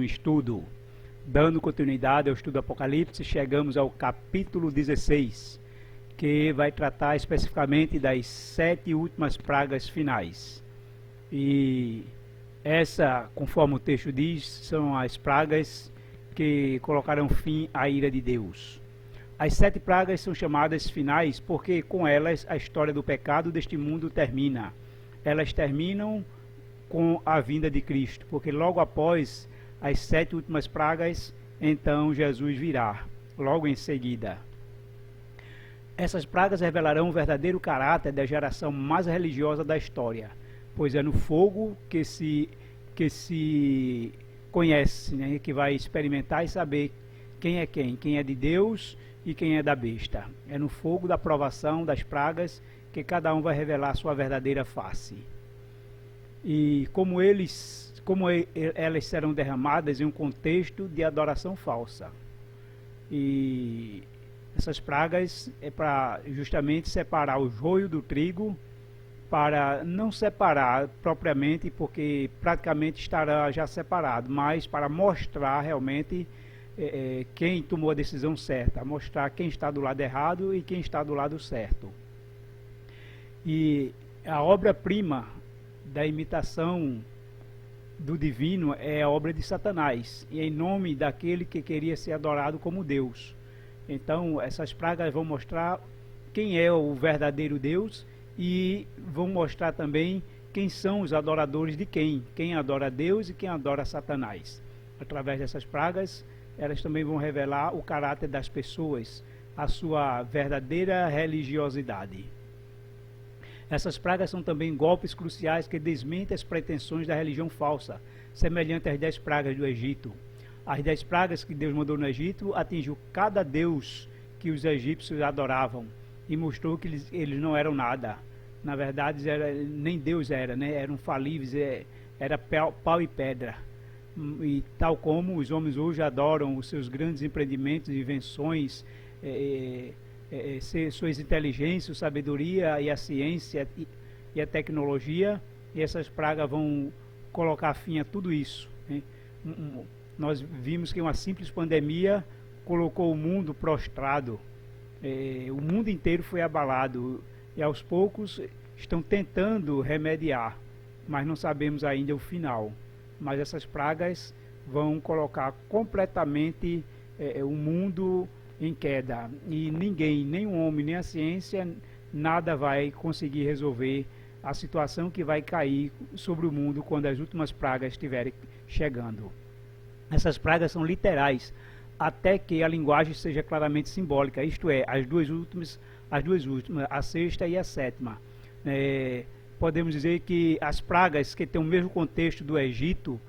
estudo. Dando continuidade ao estudo do Apocalipse, chegamos ao capítulo 16, que vai tratar especificamente das 7 últimas pragas finais. E essa, conforme o texto diz, são as pragas que colocarão fim à ira de Deus. As 7 pragas são chamadas finais porque com elas a história do pecado deste mundo termina. Elas terminam com a vinda de Cristo, porque logo após as 7 últimas pragas, então Jesus virá, logo em seguida. Essas pragas revelarão o verdadeiro caráter da geração mais religiosa da história, pois é no fogo que se conhece, né, que vai experimentar e saber quem é de Deus e quem é da besta. É no fogo da provação das pragas que cada um vai revelar sua verdadeira face. E como elas serão derramadas em um contexto de adoração falsa. E essas pragas é para justamente separar o joio do trigo, para não separar propriamente, porque praticamente estará já separado, mas para mostrar realmente quem tomou a decisão certa, mostrar quem está do lado errado e quem está do lado certo. E a obra-prima da imitação do divino é a obra de Satanás, e em nome daquele que queria ser adorado como Deus. Então essas pragas vão mostrar quem é o verdadeiro Deus e vão mostrar também quem são os adoradores de quem adora Deus e quem adora Satanás. Através dessas pragas, elas também vão revelar o caráter das pessoas, a sua verdadeira religiosidade. Essas pragas são também golpes cruciais que desmentem as pretensões da religião falsa, semelhante às 10 pragas do Egito. As 10 pragas que Deus mandou no Egito atingiu cada deus que os egípcios adoravam e mostrou que eles não eram nada. Na verdade, nem Deus era, né? Eram falíveis, era pau e pedra. E tal como os homens hoje adoram os seus grandes empreendimentos, invenções, suas inteligências, sabedoria e a ciência e a tecnologia, e essas pragas vão colocar fim a tudo isso, né? Nós vimos que uma simples pandemia colocou o mundo prostrado, o mundo inteiro foi abalado, e aos poucos estão tentando remediar, mas não sabemos ainda o final. Mas essas pragas vão colocar completamente o mundo em queda, e ninguém, nem o homem, nem a ciência, nada vai conseguir resolver a situação que vai cair sobre o mundo quando as últimas pragas estiverem chegando. Essas pragas são literais, até que a linguagem seja claramente simbólica, isto é, as duas últimas, a sexta e a sétima. Podemos dizer que as pragas que têm o mesmo contexto do Egito,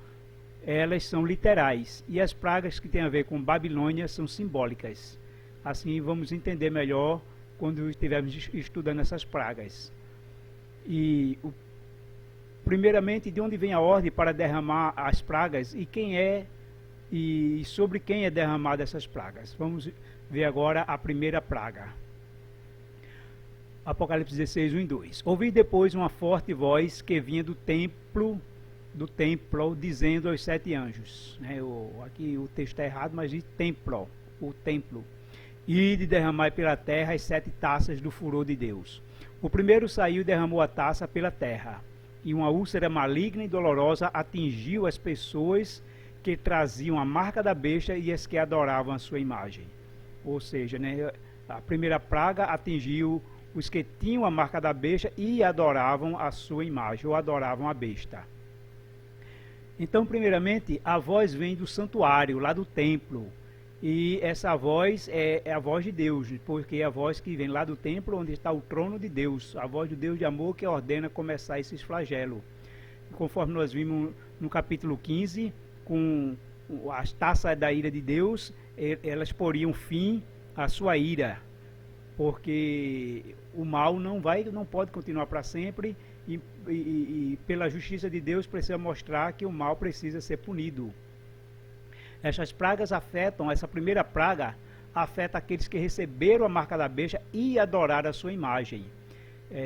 elas são literais, e as pragas que têm a ver com Babilônia são simbólicas. Assim vamos entender melhor quando estivermos estudando essas pragas. E primeiramente, de onde vem a ordem para derramar as pragas e quem é e sobre quem é derramada essas pragas? Vamos ver agora a primeira praga. Apocalipse 16, 1 e 2. Ouvi depois uma forte voz que vinha do templo, dizendo aos 7 anjos, né? Aqui o texto está errado, mas diz templo, o templo. Ide derramai pela terra as 7 taças do furor de Deus. O primeiro saiu e derramou a taça pela terra, e uma úlcera maligna e dolorosa atingiu as pessoas que traziam a marca da besta e as que adoravam a sua imagem. Ou seja, né, a primeira praga atingiu os que tinham a marca da besta e adoravam a sua imagem, ou adoravam a besta. Então, primeiramente, a voz vem do santuário, lá do templo. E essa voz é a voz de Deus, porque é a voz que vem lá do templo, onde está o trono de Deus, a voz do Deus de amor que ordena começar esses flagelos. Conforme nós vimos no capítulo 15, com as taças da ira de Deus, elas poriam fim à sua ira, porque o mal não pode continuar para sempre, e pela justiça de Deus precisa mostrar que o mal precisa ser punido. Essas pragas essa primeira praga afeta aqueles que receberam a marca da besta e adoraram a sua imagem.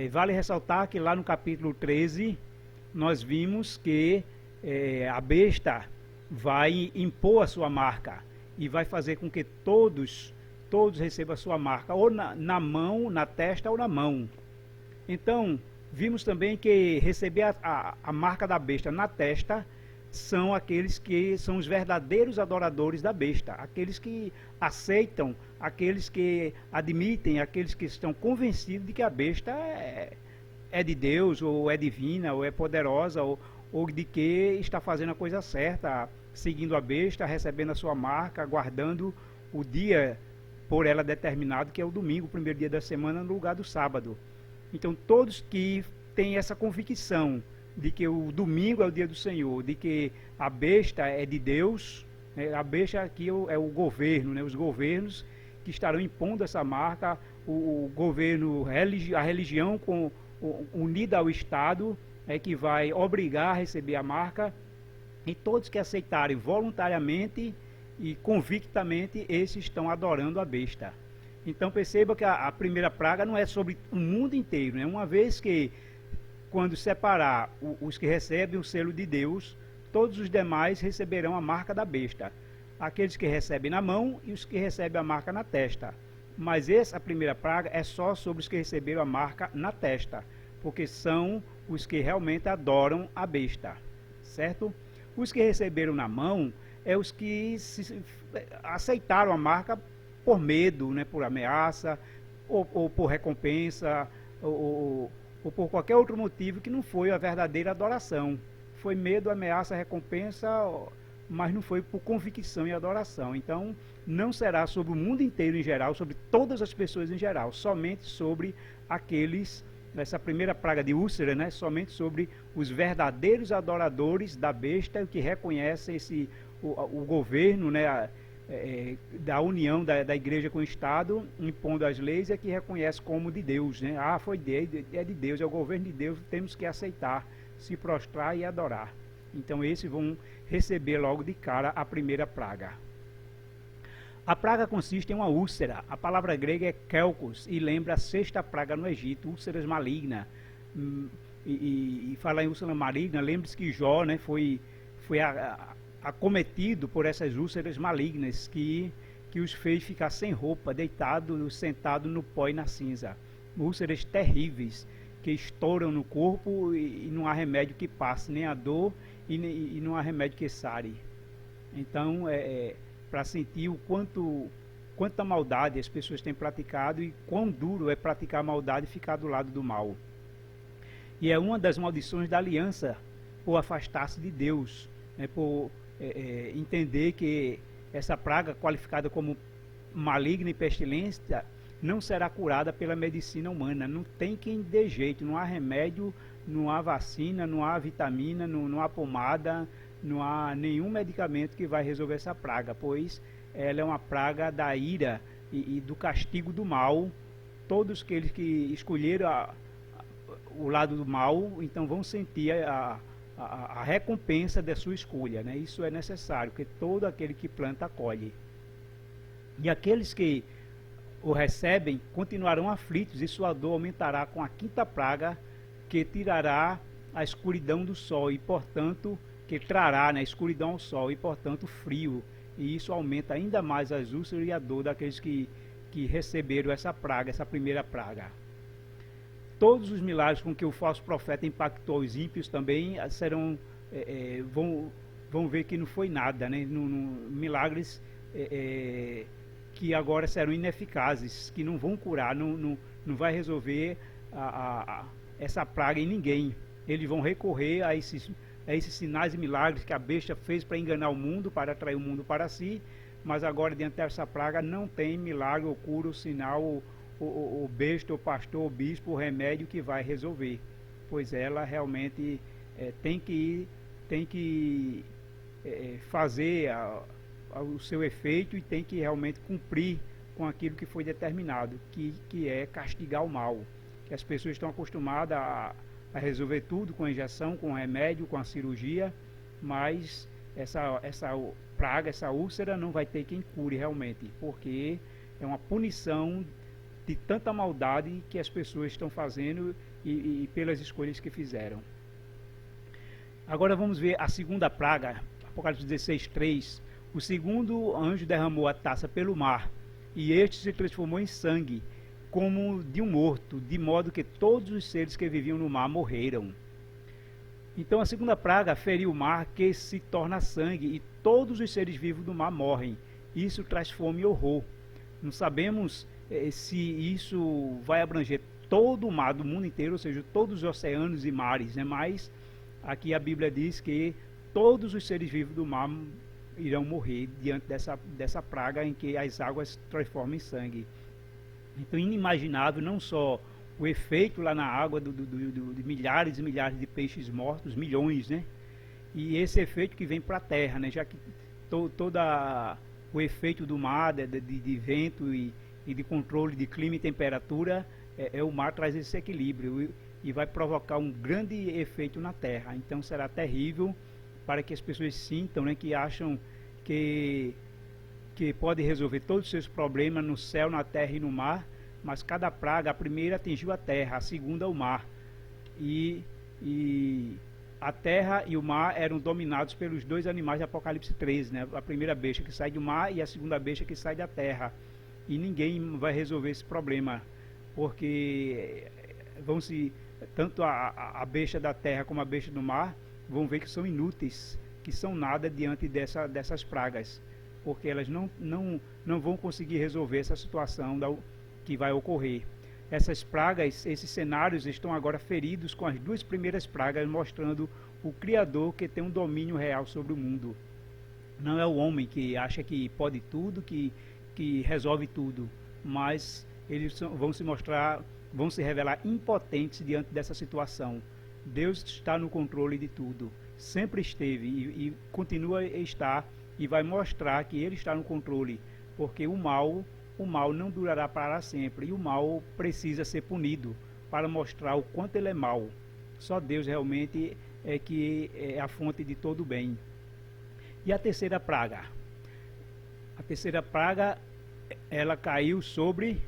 Vale ressaltar que lá no capítulo 13 nós vimos que a besta vai impor a sua marca e vai fazer com que todos recebam a sua marca, ou na mão, na testa ou na mão. Então, vimos também que receber a marca da besta na testa são aqueles que são os verdadeiros adoradores da besta, aqueles que aceitam, aqueles que admitem, aqueles que estão convencidos de que a besta é de Deus, ou é divina, ou é poderosa, ou de que está fazendo a coisa certa, seguindo a besta, recebendo a sua marca, guardando o dia por ela determinado, que é o domingo, o primeiro dia da semana, no lugar do sábado. Então, todos que têm essa convicção de que o domingo é o dia do Senhor, de que a besta é de Deus, né? A besta aqui é o governo, né? Os governos que estarão impondo essa marca, o governo, a religião unida ao Estado, que vai obrigar a receber a marca, e todos que aceitarem voluntariamente e convictamente, esses estão adorando a besta. Então perceba que a primeira praga não é sobre o mundo inteiro, né? Uma vez que, quando separar os que recebem o selo de Deus, todos os demais receberão a marca da besta. Aqueles que recebem na mão e os que recebem a marca na testa. Mas essa primeira praga é só sobre os que receberam a marca na testa, porque são os que realmente adoram a besta, certo? Os que receberam na mão é os que aceitaram a marca por medo, né, por ameaça, ou por recompensa, ou por qualquer outro motivo que não foi a verdadeira adoração. Foi medo, ameaça, recompensa, mas não foi por convicção e adoração. Então, não será sobre o mundo inteiro em geral, sobre todas as pessoas em geral, somente sobre aqueles, nessa primeira praga de úlcera, né, somente sobre os verdadeiros adoradores da besta, que reconhecem o governo, né, da união da igreja com o Estado, impondo as leis, que reconhece como de Deus, né? É de Deus, é o governo de Deus, temos que aceitar, se prostrar e adorar. Então esses vão receber logo de cara a primeira praga. A praga consiste em uma úlcera. A palavra grega é kelkos e lembra a sexta praga no Egito, úlceras malignas. E falar em úlcera maligna, lembre-se que Jó, né, foi acometido por essas úlceras malignas que os fez ficar sem roupa, deitado, sentado no pó e na cinza. Úlceras terríveis que estouram no corpo e não há remédio que passe, nem a dor e não há remédio que sare. Então, para sentir o quanta maldade as pessoas têm praticado e quão duro é praticar a maldade e ficar do lado do mal. E é uma das maldições da aliança, por afastar-se de Deus, né, por entender que essa praga, qualificada como maligna e pestilência, não será curada pela medicina humana. Não tem quem dê jeito, não há remédio, não há vacina, não há vitamina, não há pomada, não há nenhum medicamento que vai resolver essa praga, pois ela é uma praga da ira e do castigo do mal. Todos aqueles que escolheram o lado do mal, então vão sentir a recompensa da sua escolha, né? Isso é necessário, porque todo aquele que planta colhe. E aqueles que o recebem continuarão aflitos, e sua dor aumentará com a quinta praga, que tirará a escuridão do sol e, portanto, que trará, né, escuridão ao sol e, portanto, frio. E isso aumenta ainda mais as úlceras e a dor daqueles que receberam essa praga, essa primeira praga. Todos os milagres com que o falso profeta impactou os ímpios também serão, vão ver que não foi nada, né? Milagres que agora serão ineficazes, que não vão curar, não vai resolver essa praga em ninguém. Eles vão recorrer a esses sinais e milagres que a besta fez para enganar o mundo, para atrair o mundo para si, mas agora, diante dessa praga, não tem milagre, ou cura, ou sinal, o besta, o pastor, o bispo, o remédio que vai resolver, pois ela realmente tem que fazer o seu efeito e tem que realmente cumprir com aquilo que foi determinado, que é castigar o mal. Que as pessoas estão acostumadas a resolver tudo com a injeção, com o remédio, com a cirurgia, mas essa praga, essa úlcera, não vai ter quem cure realmente, porque é uma punição de tanta maldade que as pessoas estão fazendo e pelas escolhas que fizeram. Agora vamos ver a segunda praga. Apocalipse 16, 3, o segundo anjo derramou a taça pelo mar, e este se transformou em sangue, como de um morto, de modo que todos os seres que viviam no mar morreram. Então a segunda praga feriu o mar, que se torna sangue, e todos os seres vivos do mar morrem. Isso traz fome e horror. Não sabemos se isso vai abranger todo o mar do mundo inteiro, ou seja, todos os oceanos e mares, né? Mas aqui a Bíblia diz que todos os seres vivos do mar irão morrer diante dessa praga em que as águas transformam em sangue. Então, inimaginável não só o efeito lá na água de milhares e milhares de peixes mortos, milhões, né? E esse efeito que vem para a terra, né? Já que todo o efeito do mar, de vento e de controle de clima e temperatura, o mar traz esse equilíbrio e vai provocar um grande efeito na terra. Então será terrível para que as pessoas sintam, né, que acham que pode resolver todos os seus problemas no céu, na terra e no mar, mas cada praga, a primeira atingiu a terra, a segunda o mar. E a terra e o mar eram dominados pelos dois animais de Apocalipse 13, né? A primeira besta que sai do mar e a segunda besta que sai da terra. E ninguém vai resolver esse problema, porque tanto a besta da terra como a besta do mar vão ver que são inúteis, que são nada diante dessas pragas, porque elas não vão conseguir resolver essa situação que vai ocorrer. Essas pragas, esses cenários estão agora feridos com as duas primeiras pragas, mostrando o Criador que tem um domínio real sobre o mundo. Não é o homem que acha que pode tudo, que resolve tudo, mas eles vão se revelar impotentes diante dessa situação. Deus está no controle de tudo, sempre esteve e continua a estar, e vai mostrar que Ele está no controle, porque o mal não durará para sempre, e o mal precisa ser punido para mostrar o quanto ele é mau. Só Deus realmente é que é a fonte de todo o bem. E a terceira praga? A terceira praga, ela caiu sobre...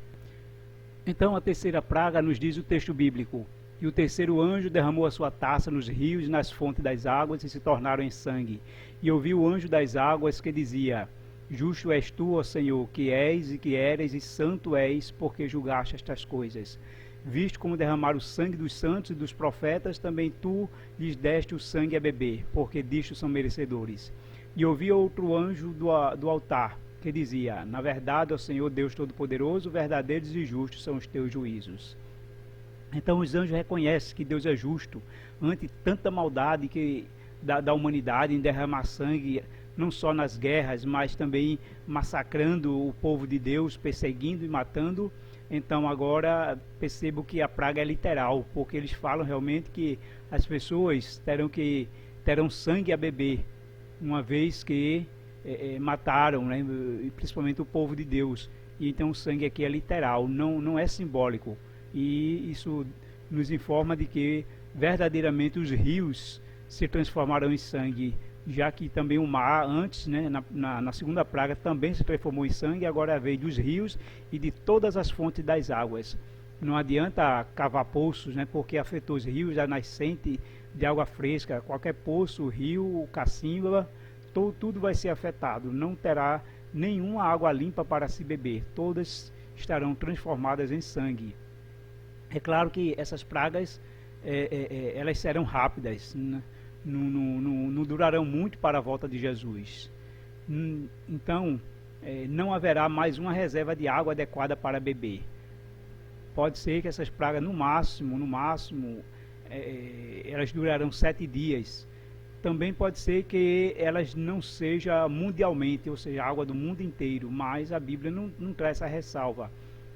Então a terceira praga nos diz o texto bíblico: e o terceiro anjo derramou a sua taça nos rios e nas fontes das águas, e se tornaram em sangue. E ouvi o anjo das águas que dizia: justo és tu, ó Senhor, que és e que eres, e santo és, porque julgaste estas coisas. Visto como derramaram o sangue dos santos e dos profetas, também tu lhes deste o sangue a beber, porque disto são merecedores. E ouvi outro anjo do altar, que dizia: na verdade, ó Senhor Deus Todo-Poderoso, verdadeiros e justos são os teus juízos. Então os anjos reconhecem que Deus é justo ante tanta maldade da humanidade em derramar sangue, não só nas guerras, mas também massacrando o povo de Deus, perseguindo e matando. Então agora percebo que a praga é literal, porque eles falam realmente que as pessoas terão sangue a beber, uma vez que mataram, né, principalmente o povo de Deus. E então o sangue aqui é literal, não é simbólico. E isso nos informa de que verdadeiramente os rios se transformarão em sangue, já que também o mar antes, né, na segunda praga, também se transformou em sangue. Agora é a vez dos rios e de todas as fontes das águas. Não adianta cavar poços, né, porque afetou os rios, a nascente de água fresca, qualquer poço, rio, cacimba, tudo vai ser afetado. Não terá nenhuma água limpa para se beber, todas estarão transformadas em sangue. É claro que essas pragas elas serão rápidas, né? Não durarão muito para a volta de Jesus. Então não haverá mais uma reserva de água adequada para beber. Pode ser que essas pragas no máximo elas durarão 7 dias. Também pode ser que elas não sejam mundialmente, ou seja, água do mundo inteiro, mas a Bíblia não traz essa ressalva.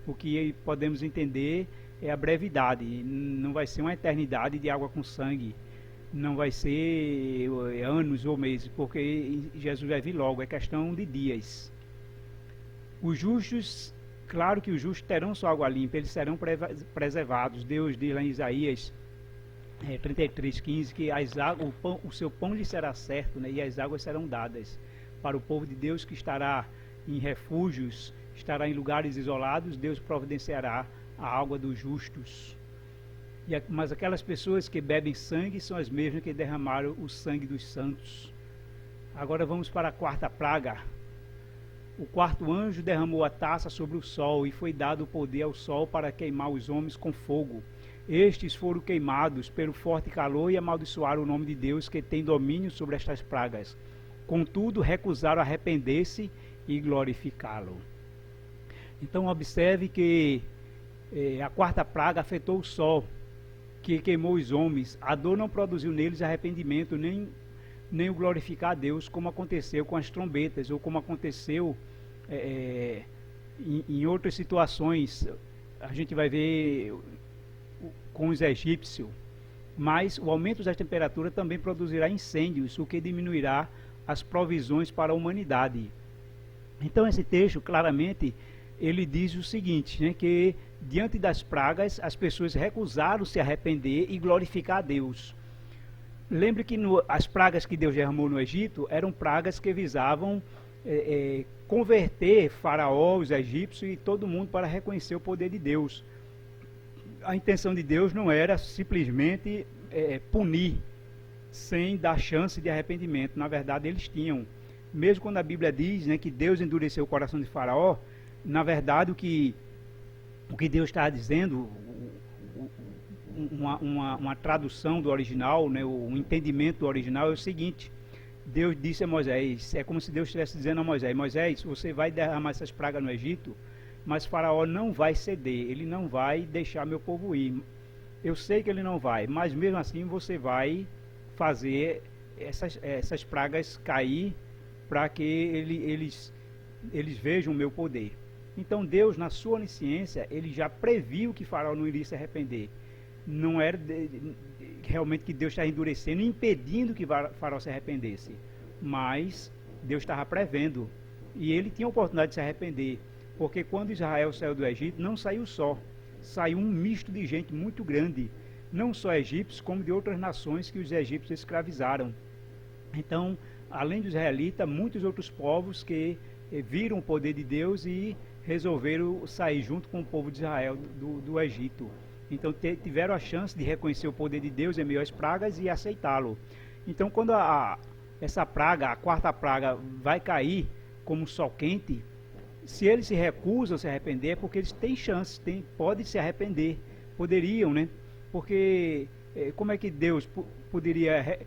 O que podemos entender é a brevidade, não vai ser uma eternidade de água com sangue, não vai ser anos ou meses, porque Jesus vai vir logo, é questão de dias. Os justos, claro que os justos terão sua água limpa, eles serão preservados. Deus diz lá em Isaías 33:15 que o seu pão lhe será certo, né, e as águas serão dadas para o povo de Deus que estará em refúgios, estará em lugares isolados. Deus providenciará a água dos justos. Mas aquelas pessoas que bebem sangue são as mesmas que derramaram o sangue dos santos. Agora vamos para a quarta praga. O quarto anjo derramou a taça sobre o sol, e foi dado o poder ao sol para queimar os homens com fogo. Estes foram queimados pelo forte calor e amaldiçoaram o nome de Deus, que tem domínio sobre estas pragas. Contudo, recusaram arrepender-se e glorificá-lo. Então observe que a quarta praga afetou o sol, que queimou os homens. A dor não produziu neles arrependimento, nem o glorificar a Deus, como aconteceu com as trombetas, ou como aconteceu em outras situações. A gente vai ver com os egípcios. Mas o aumento da temperatura também produzirá incêndios, o que diminuirá as provisões para a humanidade. Então esse texto claramente ele diz o seguinte, né, que diante das pragas as pessoas recusaram se arrepender e glorificar a Deus. Lembre que as pragas que Deus derramou no Egito eram pragas que visavam converter Faraó, os egípcios e todo mundo para reconhecer o poder de Deus. A intenção de Deus não era simplesmente punir sem dar chance de arrependimento. Na verdade, eles tinham. Mesmo quando a Bíblia diz, né, que Deus endureceu o coração de Faraó, na verdade o que Deus está dizendo, uma tradução do original, né, o entendimento do original é o seguinte: Deus disse a Moisés, é como se Deus estivesse dizendo a Moisés: Moisés, você vai derramar essas pragas no Egito, mas Faraó não vai ceder, ele não vai deixar meu povo ir. Eu sei que ele não vai, mas mesmo assim você vai fazer essas pragas cair para que eles vejam o meu poder. Então Deus, na sua onisciência, ele já previu que Faraó não iria se arrepender. Não era realmente que Deus estava endurecendo, impedindo que Faraó se arrependesse, mas Deus estava prevendo, e ele tinha a oportunidade de se arrepender, porque quando Israel saiu do Egito, não saiu só, saiu um misto de gente muito grande, não só egípcios, como de outras nações que os egípcios escravizaram. Então, além dos israelitas, muitos outros povos que viram o poder de Deus e resolveram sair junto com o povo de Israel do Egito. Então tiveram a chance de reconhecer o poder de Deus em meio às pragas e aceitá-lo. Então quando essa praga, a quarta praga, vai cair como um sol quente, se eles se recusam a se arrepender, é porque eles têm chance, podem se arrepender, poderiam, né? Porque como é que Deus poderia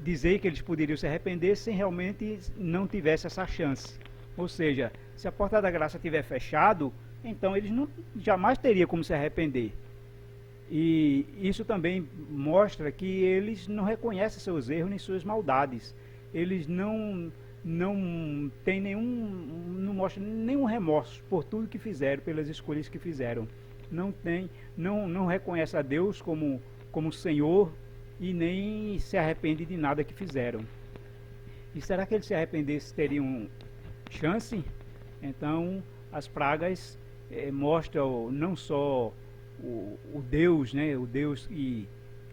dizer que eles poderiam se arrepender sem realmente não tivesse essa chance? Ou seja, se a porta da graça estiver fechado, então eles jamais teriam como se arrepender. E isso também mostra que eles não reconhecem seus erros nem suas maldades. Eles não têm não mostram nenhum remorso por tudo que fizeram, pelas escolhas que fizeram. Não reconhece a Deus como Senhor e nem se arrepende de nada que fizeram. E será que eles se arrependessem teriam chance? Então as pragas mostram não só o Deus, né, o Deus que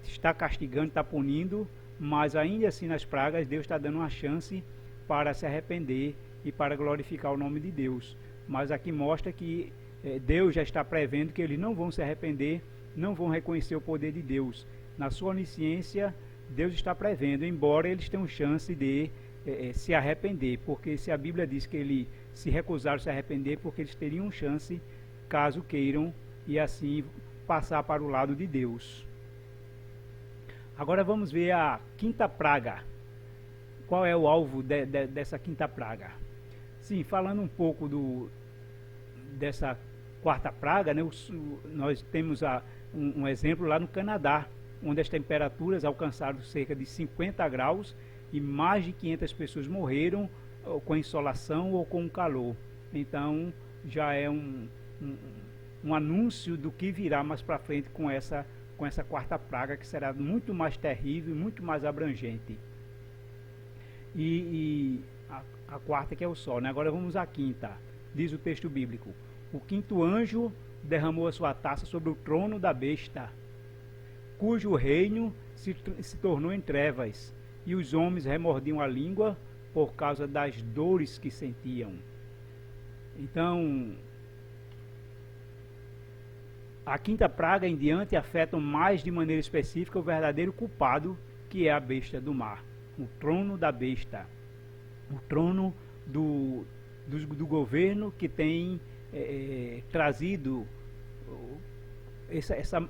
está castigando, está punindo, mas ainda assim nas pragas Deus está dando uma chance para se arrepender e para glorificar o nome de Deus. Mas aqui mostra que Deus já está prevendo que eles não vão se arrepender, não vão reconhecer o poder de Deus. Na sua onisciência, Deus está prevendo, embora eles tenham chance de se arrepender, porque se a Bíblia diz que eles se recusaram a se arrepender, porque eles teriam chance, caso queiram, e assim passar para o lado de Deus. Agora vamos ver a quinta praga. Qual é o alvo dessa quinta praga? Sim, falando um pouco dessa quarta praga, né, nós temos um exemplo lá no Canadá, onde as temperaturas alcançaram cerca de 50 graus e mais de 500 pessoas morreram com insolação ou com calor. Então já é um anúncio do que virá mais para frente com essa quarta praga, que será muito mais terrível e muito mais abrangente. E a quarta, que é o sol, né? Agora vamos à quinta. Diz o texto bíblico: o quinto anjo derramou a sua taça sobre o trono da besta, cujo reino se tornou em trevas, e os homens remordiam a língua por causa das dores que sentiam. Então, a quinta praga em diante afeta mais de maneira específica o verdadeiro culpado, que é a besta do mar. o trono da besta, o trono do governo que tem trazido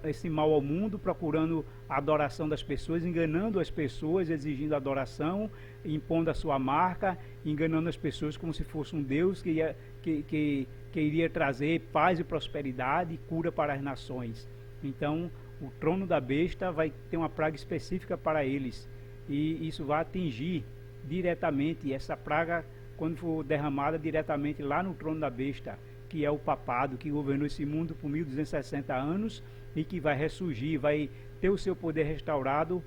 esse mal ao mundo, procurando a adoração das pessoas, enganando as pessoas, exigindo adoração, impondo a sua marca, enganando as pessoas como se fosse um Deus que iria trazer paz e prosperidade e cura para as nações. Então, o trono da besta vai ter uma praga específica para eles, e isso vai atingir diretamente essa praga, quando for derramada diretamente lá no trono da besta, que é o papado, que governou esse mundo por 1260 anos e que vai ressurgir, vai ter o seu poder restaurado,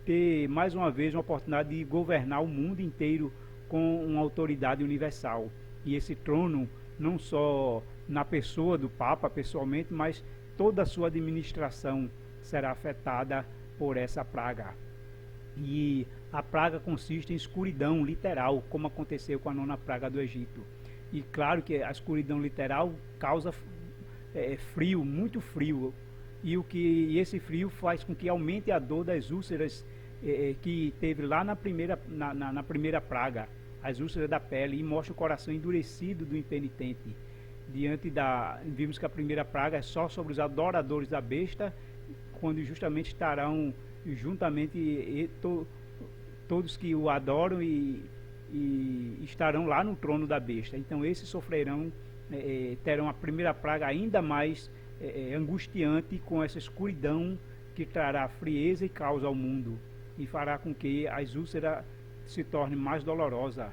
ter mais uma vez uma oportunidade de governar o mundo inteiro com uma autoridade universal. E esse trono, não só na pessoa do Papa pessoalmente, mas toda a sua administração será afetada por essa praga. E a praga consiste em escuridão literal, como aconteceu com a nona praga do Egito. E claro que a escuridão literal causa frio, muito frio, e esse frio faz com que aumente a dor das úlceras que teve lá na primeira praga, as úlceras da pele, e mostra o coração endurecido do impenitente. Vimos que a primeira praga é só sobre os adoradores da besta, quando justamente estarão juntamente todos que o adoram e estarão lá no trono da besta. Então esses sofrerão, terão a primeira praga ainda mais angustiante, com essa escuridão que trará frieza e caos ao mundo, e fará com que as úlceras se tornem mais dolorosas.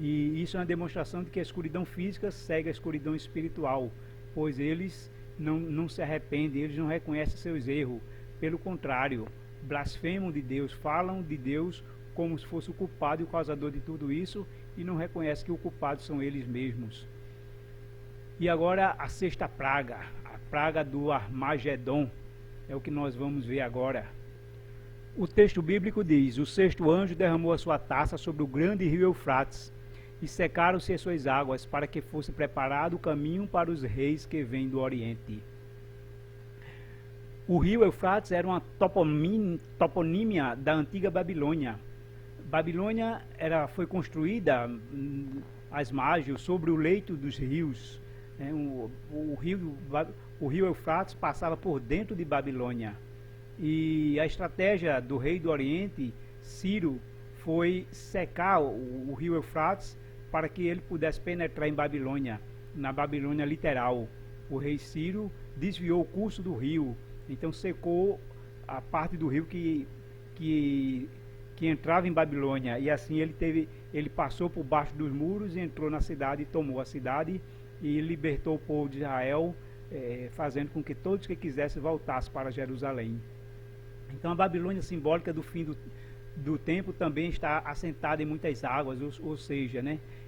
E isso é uma demonstração de que a escuridão física segue a escuridão espiritual, pois eles não se arrependem, eles não reconhecem seus erros, pelo contrário, blasfemam de Deus, falam de Deus como se fosse o culpado e o causador de tudo isso, e não reconhecem que o culpado são eles mesmos. E agora a sexta praga, a praga do Armagedon, é o que nós vamos ver agora. O texto bíblico diz: o sexto anjo derramou a sua taça sobre o grande rio Eufrates, e secaram-se as suas águas, para que fosse preparado o caminho para os reis que vêm do Oriente. O rio Eufrates era uma toponímia da antiga Babilônia. Babilônia foi construída às margens, sobre o leito dos rios. O rio Eufrates passava por dentro de Babilônia. E a estratégia do rei do Oriente, Ciro, foi secar o rio Eufrates para que ele pudesse penetrar em Babilônia, na Babilônia literal. O rei Ciro desviou o curso do rio, então secou a parte do rio que entrava em Babilônia, e assim ele passou por baixo dos muros e entrou na cidade, tomou a cidade e libertou o povo de Israel, fazendo com que todos que quisessem voltassem para Jerusalém. Então a Babilônia simbólica do fim do tempo também está assentada em muitas águas, ou seja,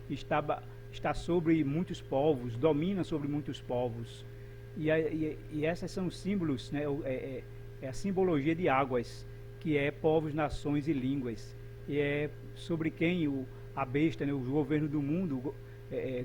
está sobre muitos povos, domina sobre muitos povos. E esses são os símbolos, é a simbologia de águas, que é povos, nações e línguas. E é sobre quem a besta, os governos do mundo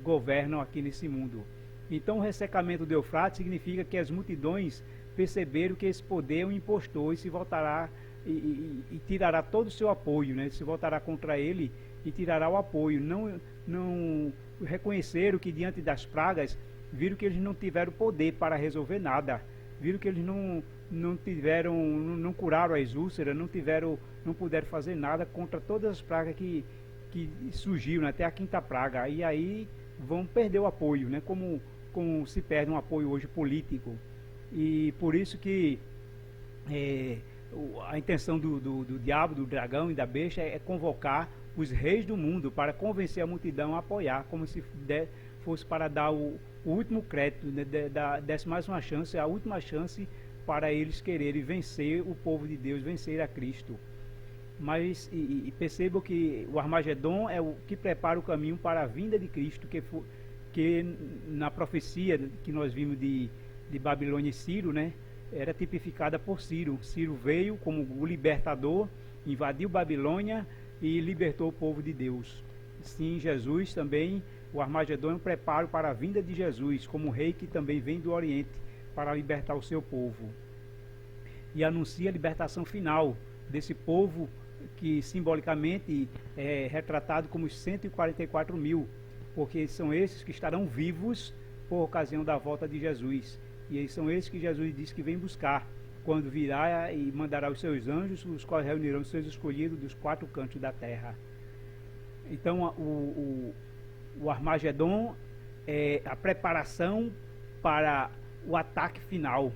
governam aqui nesse mundo. Então o ressecamento do Eufrates significa que as multidões perceberam que esse poder é um impostor, e se voltará e tirará todo o seu apoio, se voltará contra ele e tirará o apoio. Não reconheceram que diante das pragas, viram que eles não tiveram poder para resolver nada, viram que eles não curaram as úlceras, não puderam fazer nada contra todas as pragas que surgiram, até a quinta praga. E aí vão perder o apoio, como se perde um apoio hoje político. E por isso que a intenção do diabo, do dragão e da besta é convocar os reis do mundo para convencer a multidão a apoiar, como se fosse para dar o último crédito, desse mais uma chance, a última chance para eles quererem vencer o povo de Deus, vencer a Cristo. Mas percebam que o Armagedon é o que prepara o caminho para a vinda de Cristo, que na profecia que nós vimos de Babilônia e Ciro, era tipificada por Ciro. Ciro veio como o libertador, invadiu Babilônia e libertou o povo de Deus. Sim, Jesus também, o Armagedon é um preparo para a vinda de Jesus, como rei que também vem do Oriente para libertar o seu povo. E anuncia a libertação final desse povo que simbolicamente é retratado como os 144 mil, porque são esses que estarão vivos por ocasião da volta de Jesus. E são esses que Jesus disse que vem buscar, quando virá e mandará os seus anjos, os quais reunirão os seus escolhidos dos 4 cantos da terra. Então o Armagedon é a preparação para o ataque final,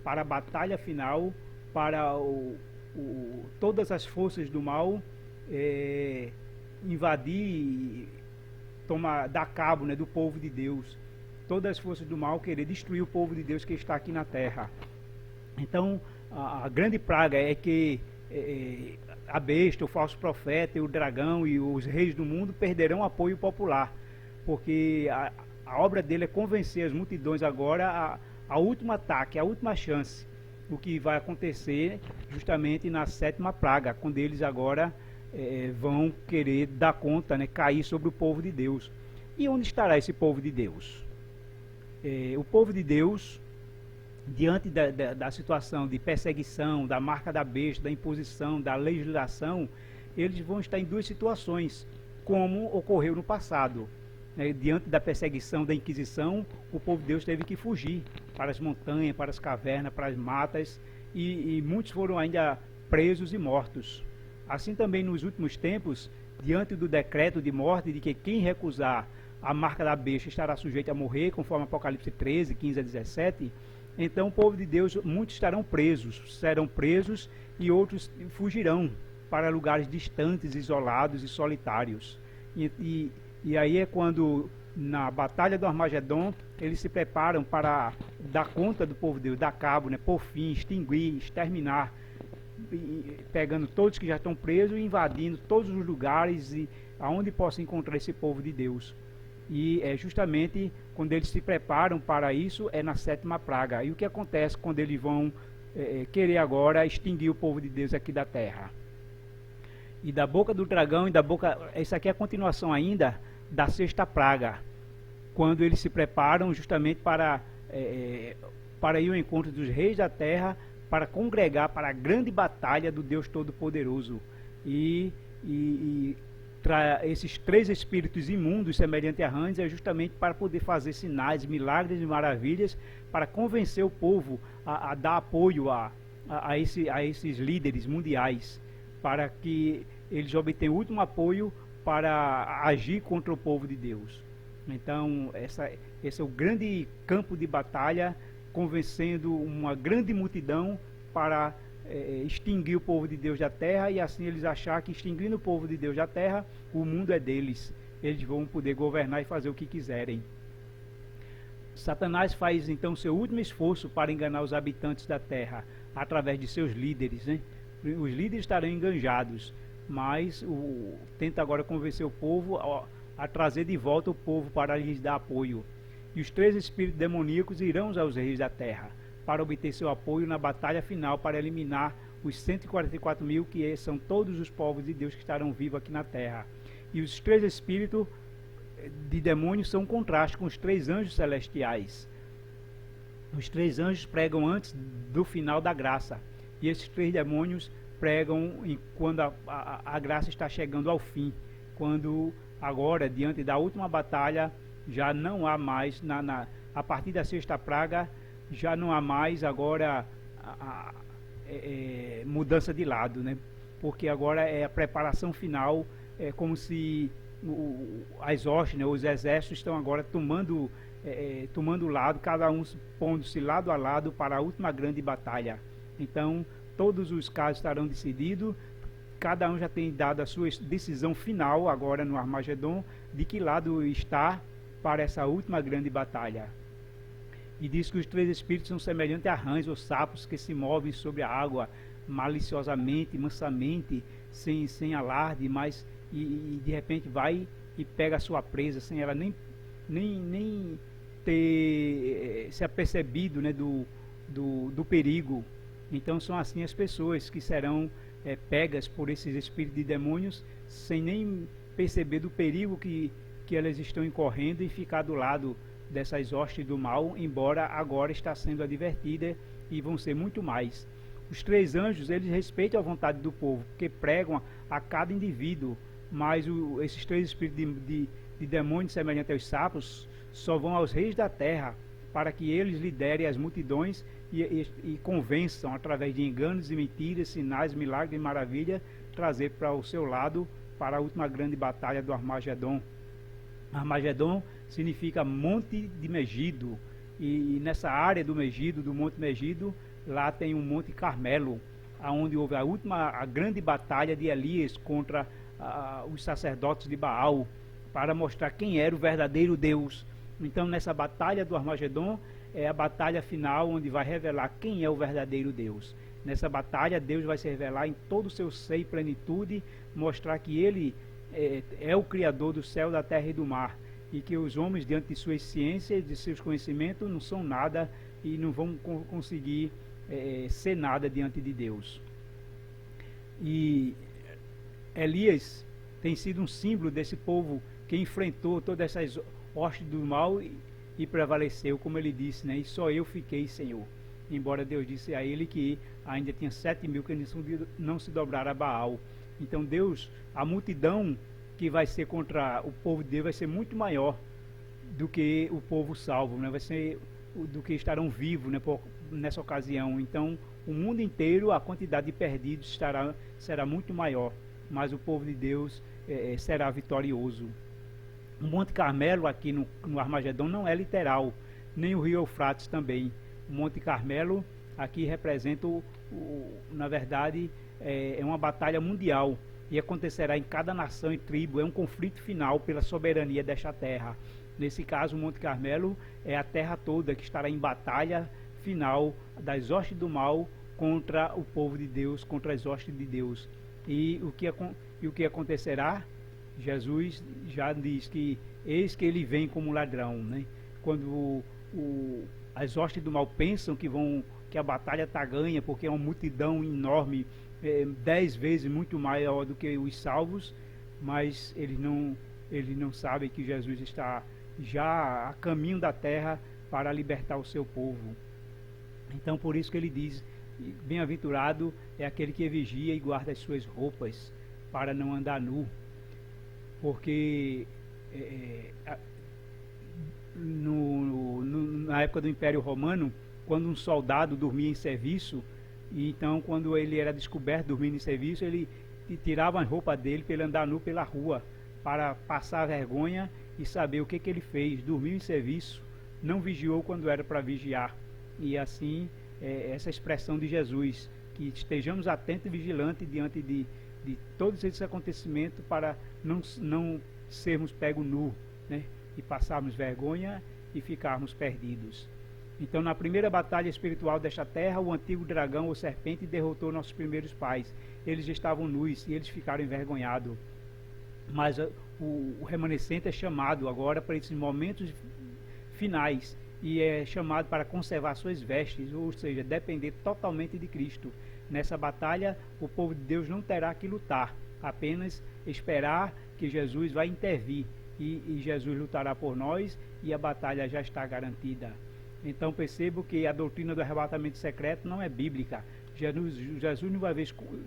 para a batalha final, para todas as forças do mal invadir, dar cabo, né, do povo de Deus. Todas as forças do mal querer destruir o povo de Deus que está aqui na terra. Então a grande praga é que a besta, o falso profeta, o dragão e os reis do mundo perderão apoio popular, porque a obra dele é convencer as multidões agora a último ataque, a última chance, o que vai acontecer justamente na 7ª praga, quando eles agora vão querer dar conta, né, cair sobre o povo de Deus. E onde estará esse povo de Deus? O povo de Deus, diante da situação de perseguição, da marca da besta, da imposição, da legislação, eles vão estar em 2 situações, como ocorreu no passado. Diante da perseguição, da Inquisição, o povo de Deus teve que fugir para as montanhas, para as cavernas, para as matas, e muitos foram ainda presos e mortos. Assim também nos últimos tempos, diante do decreto de morte, de que quem recusar a marca da besta estará sujeito a morrer, conforme Apocalipse 13, 15 a 17, então o povo de Deus, muitos estarão presos, serão presos, e outros fugirão para lugares distantes, isolados e solitários. E aí é quando, na batalha do Armagedon, eles se preparam para dar conta do povo de Deus, dar cabo, né, por fim, extinguir, exterminar, pegando todos que já estão presos e invadindo todos os lugares e aonde possa encontrar esse povo de Deus. E é justamente quando eles se preparam para isso, é na 7ª praga. E o que acontece quando eles vão querer agora extinguir o povo de Deus aqui da terra? E da boca do dragão e da boca... Isso aqui é a continuação ainda da 6ª praga, quando eles se preparam justamente para ir ao encontro dos reis da terra, para congregar para a grande batalha do Deus Todo-Poderoso. Esses 3 espíritos imundos, semelhante a rãs, é justamente para poder fazer sinais, milagres e maravilhas, para convencer o povo a dar apoio a esses líderes mundiais, para que eles obtenham o último apoio para agir contra o povo de Deus. Então, esse é o grande campo de batalha, convencendo uma grande multidão para extinguir o povo de Deus da terra, e assim eles achar que extinguindo o povo de Deus da terra, o mundo é deles, eles vão poder governar e fazer o que quiserem. Satanás faz então seu último esforço para enganar os habitantes da terra, através de seus líderes, né? Os líderes estarão enganjados, mas tenta agora convencer o povo a trazer de volta o povo para lhes dar apoio. E os 3 espíritos demoníacos irão aos reis da terra, para obter seu apoio na batalha final, para eliminar os 144 mil, que são todos os povos de Deus que estarão vivos aqui na terra. E os 3 espíritos de demônios são um contraste com os 3 anjos celestiais. Os 3 anjos pregam antes do final da graça, e esses 3 demônios pregam quando a graça está chegando ao fim, quando agora, diante da última batalha, já não há mais, a partir da 6ª praga, já não há mais agora mudança de lado, né? Porque agora é a preparação final, é como se as hostes, né, os exércitos estão agora tomando lado, cada um pondo-se lado a lado para a última grande batalha. Então, todos os casos estarão decididos, cada um já tem dado a sua decisão final agora no Armagedon, de que lado está para essa última grande batalha. E diz que os 3 espíritos são semelhantes a rãs ou sapos que se movem sobre a água maliciosamente, mansamente, sem alarde, mas e de repente vai e pega a sua presa sem ela nem ter se apercebido, né, do perigo. Então são assim as pessoas que serão pegas por esses espíritos de demônios sem nem perceber do perigo que elas estão incorrendo, e ficar do lado dessas hostes do mal, embora agora está sendo advertida, e vão ser muito mais. Os 3 anjos, eles respeitam a vontade do povo, porque pregam a cada indivíduo, mas esses 3 espíritos de demônios semelhantes aos sapos só vão aos reis da terra, para que eles liderem as multidões e convençam, através de enganos e mentiras, sinais, milagres e maravilhas, trazer para o seu lado, para a última grande batalha do Armagedon. Armagedon significa Monte de Megido, e nessa área do Megido, do Monte Megido, lá tem um Monte Carmelo, onde houve a grande batalha de Elias contra os sacerdotes de Baal, para mostrar quem era o verdadeiro Deus. Então, nessa batalha do Armagedon, é a batalha final onde vai revelar quem é o verdadeiro Deus. Nessa batalha, Deus vai se revelar em todo o seu ser e plenitude, mostrar que Ele é o Criador do céu, da terra e do mar, e que os homens, diante de suas ciências, de seus conhecimentos, não são nada e não vão conseguir ser nada diante de Deus. E Elias tem sido um símbolo desse povo que enfrentou todas essas hostes do mal e prevaleceu, como ele disse, né? E só eu fiquei, Senhor. Embora Deus disse a ele que ainda tinha 7.000 que não se dobraram a Baal. Então Deus, a multidão que vai ser contra o povo de Deus vai ser muito maior do que o povo salvo, né? Vai ser do que estarão vivos, né, nessa ocasião. Então o mundo inteiro, a quantidade de perdidos será muito maior, mas o povo de Deus será vitorioso. O Monte Carmelo aqui no Armagedon não é literal, nem o rio Eufrates também. O Monte Carmelo aqui representa, na verdade, é uma batalha mundial, e acontecerá em cada nação e tribo. É um conflito final pela soberania desta terra. Nesse caso, o Monte Carmelo é a terra toda que estará em batalha final das hostes do mal contra o povo de Deus, contra as hostes de Deus. E o que acontecerá? Jesus já diz que eis que ele vem como ladrão, né? Quando as hostes do mal pensam que a batalha está ganha, porque é uma multidão enorme, 10 vezes muito maior do que os salvos, mas eles não sabem que Jesus está já a caminho da terra para libertar o seu povo. Então por isso que ele diz: bem-aventurado é aquele que vigia e guarda as suas roupas, para não andar nu. Porque na época do Império Romano, quando um soldado dormia em serviço, e então quando ele era descoberto dormindo em serviço, ele tirava a roupa dele para ele andar nu pela rua, para passar vergonha e saber o que ele fez. Dormiu em serviço, não vigiou quando era para vigiar. E assim, essa expressão de Jesus, que estejamos atentos e vigilantes diante de todos esses acontecimentos, para não sermos pegos nu, né? E passarmos vergonha e ficarmos perdidos. Então, na primeira batalha espiritual desta terra, o antigo dragão ou serpente derrotou nossos primeiros pais. Eles estavam nus e eles ficaram envergonhados. Mas o remanescente é chamado agora para esses momentos finais, e é chamado para conservar suas vestes, ou seja, depender totalmente de Cristo. Nessa batalha, o povo de Deus não terá que lutar, apenas esperar que Jesus vai intervir, e Jesus lutará por nós, e a batalha já está garantida. Então percebo que a doutrina do arrebatamento secreto não é bíblica. Jesus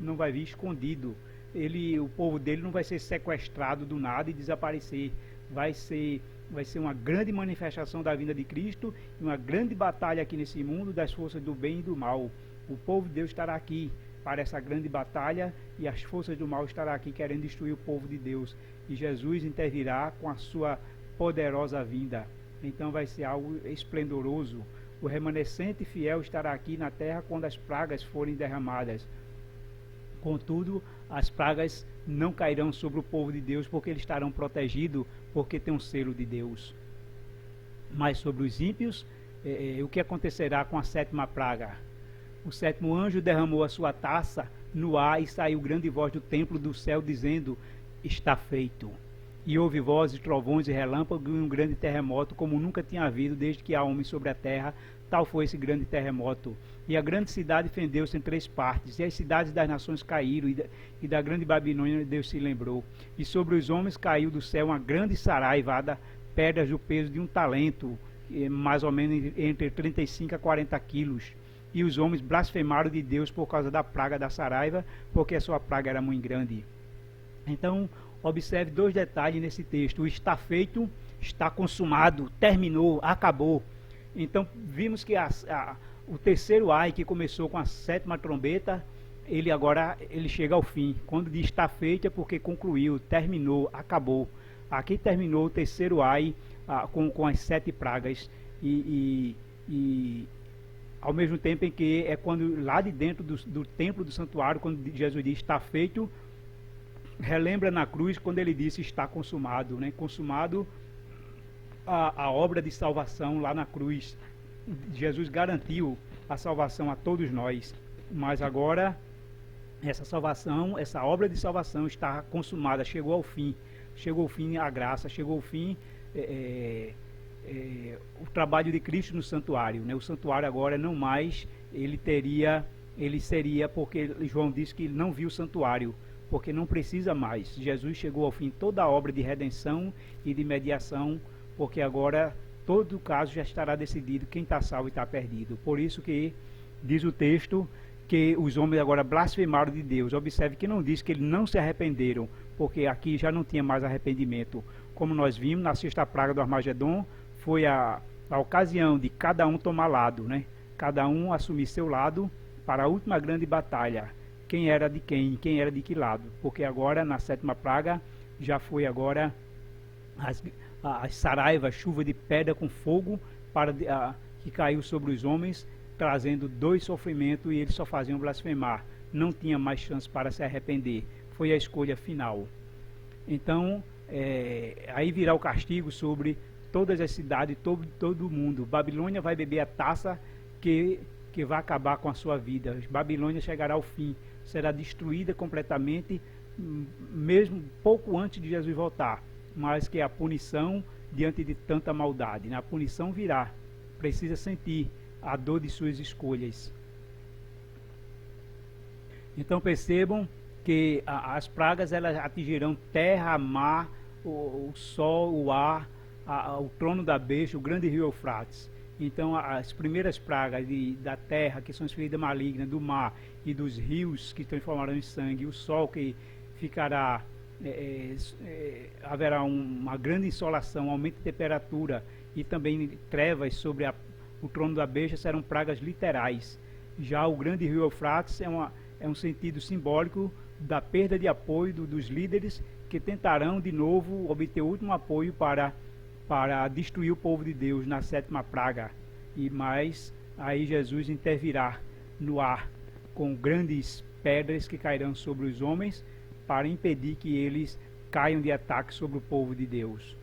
não vai vir escondido. O povo dele não vai ser sequestrado do nada e desaparecer. Vai ser uma grande manifestação da vinda de Cristo, e uma grande batalha aqui nesse mundo das forças do bem e do mal. O povo de Deus estará aqui para essa grande batalha, e as forças do mal estarão aqui querendo destruir o povo de Deus. E Jesus intervirá com a sua poderosa vinda. Então vai ser algo esplendoroso. O remanescente fiel estará aqui na terra quando as pragas forem derramadas. Contudo, as pragas não cairão sobre o povo de Deus, porque eles estarão protegidos, porque tem um selo de Deus. Mas sobre os ímpios, o que acontecerá com a 7ª praga? O 7º anjo derramou a sua taça no ar, e saiu grande voz do templo do céu, dizendo: está feito. E houve vozes, trovões e relâmpagos, e um grande terremoto, como nunca tinha havido desde que há homem sobre a terra. Tal foi esse grande terremoto. E a grande cidade fendeu-se em 3 partes, e as cidades das nações caíram, e da grande Babilônia Deus se lembrou. E sobre os homens caiu do céu uma grande saraivada, pedras do peso de 1 talento, mais ou menos entre 35 a 40 quilos. e os homens blasfemaram de Deus por causa da praga da saraiva, porque a sua praga era muito grande. Então, observe dois detalhes nesse texto: o está feito, está consumado, terminou, acabou. Então, vimos que o terceiro ai, que começou com a sétima trombeta, ele chega ao fim. Quando diz está feito é porque concluiu, terminou, acabou. Aqui terminou o terceiro ai com as 7 pragas e ao mesmo tempo em que é quando lá de dentro do templo do santuário, quando Jesus diz está feito, relembra na cruz quando ele disse está consumado, né? Consumado a obra de salvação lá na cruz. Jesus garantiu a salvação a todos nós, mas agora essa salvação, essa obra de salvação está consumada, chegou ao fim a graça, chegou ao fim o trabalho de Cristo no santuário, né? O santuário agora não mais ele seria, porque João disse que não viu o santuário, porque não precisa mais. Jesus chegou ao fim toda a obra de redenção e de mediação, porque agora todo o caso já estará decidido, quem está salvo e está perdido. Por isso que diz o texto que os homens agora blasfemaram de Deus. Observe que não diz que eles não se arrependeram, porque aqui já não tinha mais arrependimento. Como nós vimos na sexta praga do Armagedon, foi a ocasião de cada um tomar lado, né? Cada um assumir seu lado para a última grande batalha. Quem era de quem era de que lado. Porque agora, na sétima praga, já foi agora as saraivas, chuva de pedra com fogo que caiu sobre os homens, trazendo 2 sofrimentos, e eles só faziam blasfemar. Não tinha mais chance para se arrepender. Foi a escolha final. Então, aí virá o castigo sobre todas as cidades, todo o mundo. Babilônia vai beber a taça que vai acabar com a sua vida. Babilônia chegará ao fim, será destruída completamente, mesmo pouco antes de Jesus voltar. Mas que a punição diante de tanta maldade, né? A punição virá, precisa sentir a dor de suas escolhas. Então percebam que as pragas elas atingirão terra, mar, o sol, o ar, o trono da besta, o grande rio Eufrates. Então as primeiras pragas da terra, que são as feridas malignas, do mar e dos rios que transformarão em sangue, o sol que ficará, haverá uma grande insolação, aumento de temperatura e também trevas sobre o trono da besta, serão pragas literais. Já o grande rio Eufrates é um sentido simbólico da perda de apoio dos líderes que tentarão de novo obter o último apoio para destruir o povo de Deus na sétima praga. Mas aí Jesus intervirá no ar com grandes pedras que cairão sobre os homens para impedir que eles caiam de ataque sobre o povo de Deus.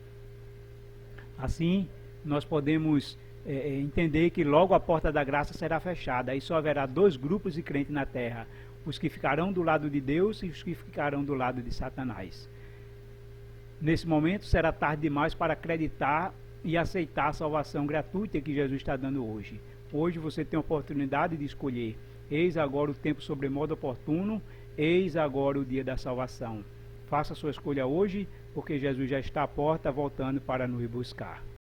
Assim, nós podemos entender que logo a porta da graça será fechada, aí só haverá 2 grupos de crentes na terra: os que ficarão do lado de Deus e os que ficarão do lado de Satanás. Nesse momento será tarde demais para acreditar e aceitar a salvação gratuita que Jesus está dando hoje. Hoje você tem a oportunidade de escolher. Eis agora o tempo sobremodo oportuno, eis agora o dia da salvação. Faça a sua escolha hoje, porque Jesus já está à porta voltando para nos buscar.